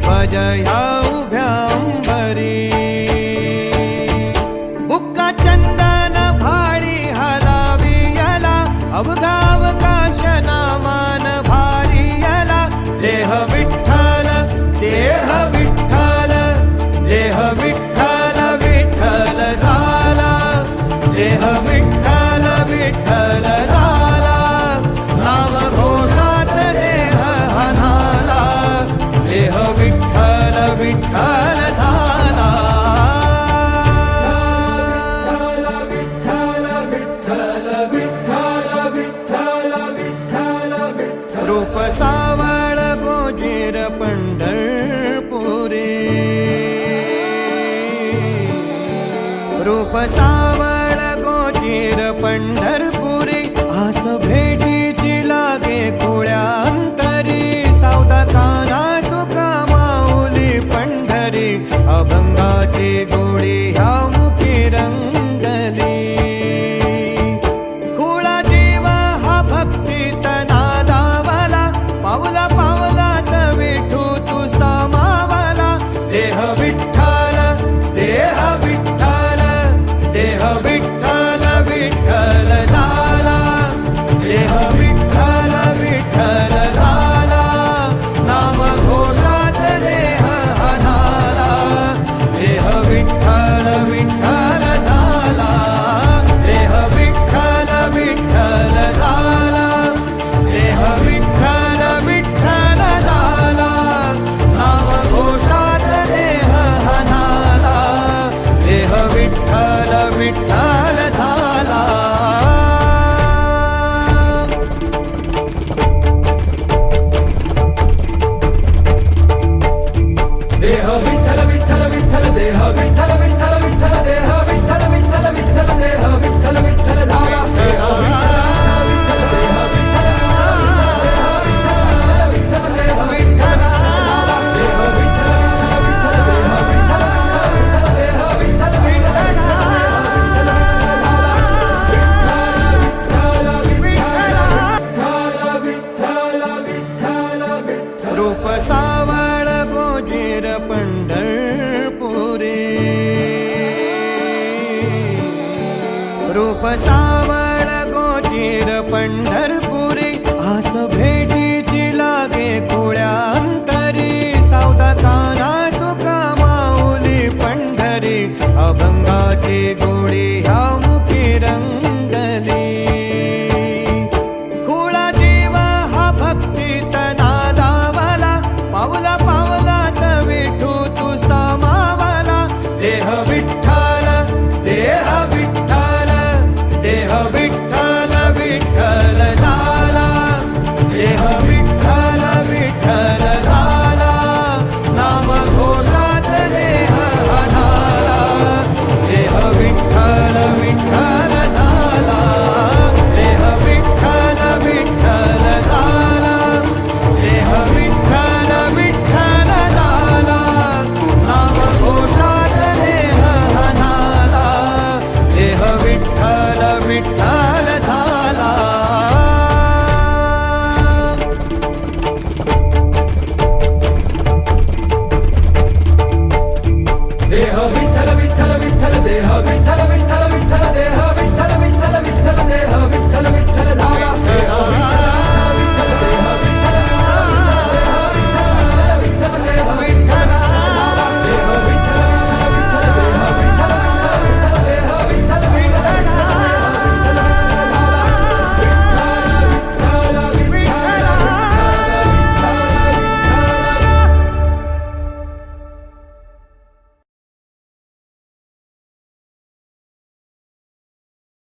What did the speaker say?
भज ह्या उभ्या अंबरी बुक्का चंदन भाळी हलावी याला अवघा अवकाश नामान भारी याला देह विठ्ठल देह विठ्ठल देह विठ्ठल विठ्ठल झाला देह विठ्ठल विठ्ठल झाला नाम घोषात देह हनाला देह विठ्ठल विठ्ठल झाला रूप सावळ गोजीर पंढरपुरी रूप सावळ गोजीर पंढरपुरी आस भेटीची लागे खुळ्या अंतरी सावता काना तुका माऊली पंढरी अभंगाची गोडी ह्या मुखी रंगली खुळा जीव हा भक्तीत नादावला पावला पावलात विठू तू समावला देह विठ्ठल देह विठ्ठल देह विठ्ठल विठ्ठल झाला देह विठ्ठल विठ्ठल झाला नाम घोषात देह हनाला देह विठ्ठल विठ्ठल झाला देह विठ्ठल विठ्ठल झाला देह विठ्ठल विठ्ठल झाला नाम घोषात देह हनाला देह विठ्ठल विठ्ठल झाला देह विठ्ठल विठ्ठल विठ्ठल देह विठ्ठल विठ्ठल विठ्ठल देह विठ्ठल विठ्ठल विठ्ठल देह विठ्ठल विठ्ठल झाला देह विठ्ठल देह विठ्ठल विठ्ठल देह विठ्ठल देह विठ्ठल देह विठ्ठल रूप सावळ गोजीर पंढरपुरी रूप सा